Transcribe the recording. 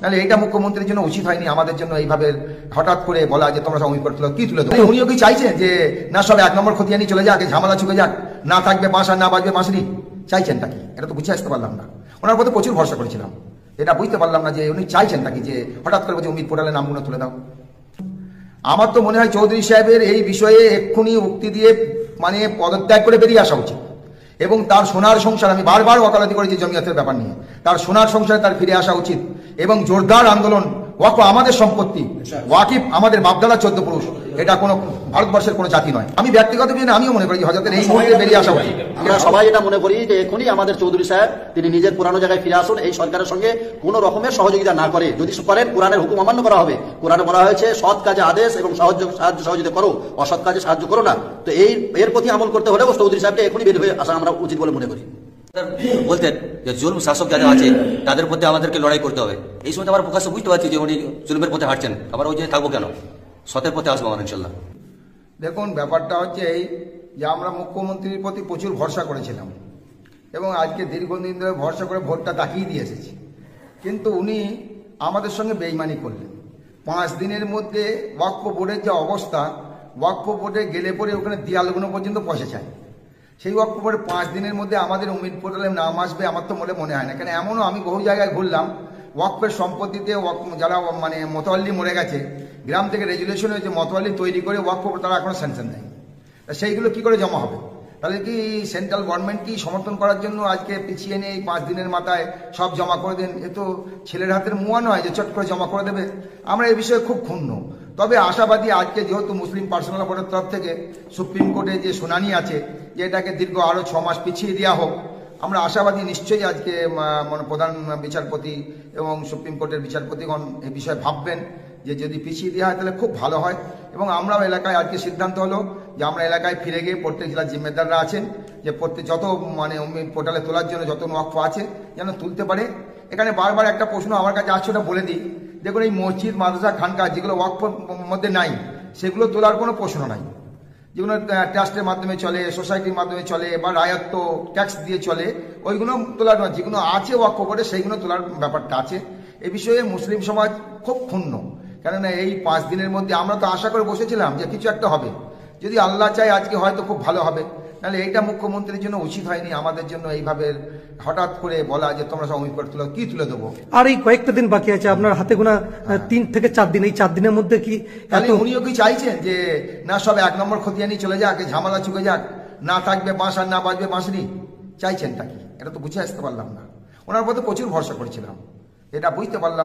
নাহলে এটা মুখ্যমন্ত্রীর জন্য উচিত হয়নি, আমাদের জন্য এইভাবে হঠাৎ করে বলা যে তোমরা সব অমিত তুলো, কি তুলে দেবো? উনিও কি চাইছেন যে না সব 1 নম্বর খতিয়ানি চলে যাক, ঝামেলা চুকে যাক, না থাকবে বাঁশ আর না বাজবে বাঁশরি? চাইছেনটা কি? এটা তো বুঝে আসতে পারলাম না। ওনার প্রতি প্রচুর ভরসা করেছিলাম, এটা বুঝতে পারলাম না যে উনি চাইছেনটা কি, যে হঠাৎ করে বলছে অমিত পোর্টালের নামগুলো তুলে দাও। আমার তো মনে হয় চৌধুরী সাহেবের এই বিষয়ে এক্ষুনি উক্তি দিয়ে মানে পদত্যাগ করে বেরিয়ে আসা উচিত, এবং তার সোনার সংসার, আমি বারবার ওকালতি করেছি জমিয়তের ব্যাপার নিয়ে, তার সোনার সংসারে তার ফিরে আসা উচিত এবং জোরদার আন্দোলন। ওয়াকফ আমাদের সম্পত্তি, ওয়াকিফ আমাদের বাপদাদা 14 পুরুষ, এটা কোনো ভারতবর্ষের কোনো জাতি নয়। আমি ব্যক্তিগতভাবে আমিও মনে করি হযরতের এই মুহূর্তে বেরিয়ে আসা উচিত। আমরা সবাই এটা মনে করি যে এখনই আমাদের চৌধুরী সাহেব তিনি নিজের পুরানো জায়গায় ফিরে আসুন, এই সরকারের সঙ্গে কোন রকমের সহযোগিতা না করে। যদি করেন কোরআনের হুকুম অমান্য করা হবে। কোরআনে বলা হয়েছে সৎ কাজে আদেশ এবং সাহায্য সহযোগিতা করো, অসৎ কাজে সাহায্য করো না। তো এর প্রতি আমল করতে হলে চৌধুরী সাহেবকে এখনই বের হয়ে আসা আমরা উচিত বলে মনে করি। বলতেন যে জুলুম শাসক যারা আছে তাদের প্রতি আমাদেরকে লড়াই করতে হবে। এই সময় আমার প্রকাশ্যে বুঝতে পারছি যে উনি জুলুমের পথে হাঁটছেন, আবার ওই যে থাকবো কেন, সতের পথে আসবো আমার ইনশাল্লাহ। দেখুন, ব্যাপারটা হচ্ছে এই যে আমরা মুখ্যমন্ত্রীর প্রতি প্রচুর ভরসা করেছিলাম এবং আজকে দীর্ঘদিন ধরে ভরসা করে ভোটটা তাকিয়ে দিয়ে এসেছি, কিন্তু উনি আমাদের সঙ্গে বেইমানি করলেন। 5 দিনের মধ্যে ওয়াকফ বোর্ডের যে অবস্থা, ওয়াকফ বোর্ডে গেলে পরে ওখানে দেয়ালগুলো পর্যন্ত পয়সা চায়। সেই ওয়াকফ বোর্ডে 5 দিনের মধ্যে আমাদের অমিত পোর্টালে নাম আসবে আমার তো মনে হয় না। কেন এমনও আমি বহু জায়গায় ঘুরলাম, ওয়াকফের সম্পত্তিতে যারা মানে মতোয়াল্লি মরে গেছে, গ্রাম থেকে রেজুলেশন হয়েছে মতোয়াল্লি তৈরি করে ওয়াকফ তারা এখনো স্যাংশন দেয়। সেইগুলো কি করে জমা হবে? তাহলে কি সেন্ট্রাল গভর্নমেন্ট কি সমর্থন করার জন্য আজকে পিছিয়ে নিয়ে 5 দিনের মাথায় সব জমা করে দেন? এ তো ছেলের হাতের মুয়া নয় যে চট করে জমা করে দেবে। আমরা এই বিষয়ে খুব ক্ষুণ্ণ, তবে আশাবাদী আজকে যেহেতু মুসলিম পার্সোনাল বোর্ডের তরফ থেকে সুপ্রিম কোর্টে যে শুনানি আছে যে এটাকে দীর্ঘ আরো 6 মাস পিছিয়ে দেওয়া হোক, আমরা আশাবাদী নিশ্চয়ই আজকে প্রধান বিচারপতি এবং সুপ্রিম কোর্টের বিচারপতিগণ এই বিষয়ে ভাববেন যে যদি পিছিয়ে দেওয়া হয় তাহলে খুব ভালো হয়। এবং আমরাও এলাকায় আজকে সিদ্ধান্ত হলো যে আমরা এলাকায় ফিরে গিয়ে প্রত্যেক জেলার জিম্মেদাররা আছেন যে প্রত্যেক যত পোর্টালে তোলার জন্য যত ওয়াকফ আছে যেন তুলতে পারে। এখানে বারবার একটা প্রশ্ন আমার কাছে আসছে, ওটা বলে দিই। দেখুন, এই মসজিদ, মাদ্রাসা, খানকা যেগুলো ওয়াকফের মধ্যে নাই সেগুলো তোলার কোনো প্রশ্ন নাই। যেগুলো ট্রাস্টের মাধ্যমে চলে, সোসাইটির মাধ্যমে চলে বা রায়ত্ব ট্যাক্স দিয়ে চলে, ওইগুলো তোলার নয়। যেগুলো আছে ওয়াকফ বোর্ডে সেইগুলো তোলার ব্যাপারটা আছে। এই বিষয়ে মুসলিম সমাজ খুব ক্ষুণ্ণ, কেননা এই 5 দিনের মধ্যে আমরা তো আশা করে বসেছিলাম যে কিছু একটা হবে, যদি আল্লাহ চায় আজকে হয়তো খুব ভালো হবে। নাহলে এইটা মুখ্যমন্ত্রীর জন্য উচিত হয়নি, আমাদের জন্য এইভাবে হঠাৎ করে বলা যে তোমরা সব অমিত তুলো, কি তুলে দেবো? আর এই কয়েকটা দিন বাকি আছে, আপনার হাতে গোনা 3 থেকে 4 দিন, এই 4 দিনের মধ্যে কি উনিও কি চাইছেন যে না সব 1 নম্বর খতিয়ানি চলে যাক, ঝামেলা চুকে যাক, না থাকবে বাঁশ আর না বাজবে বাঁশরি? চাইছেনটা কি? এটা তো বুঝে আসতে পারলাম না। ওনার প্রতি প্রচুর ভরসা করেছিলাম, এটা বুঝতে পারলাম।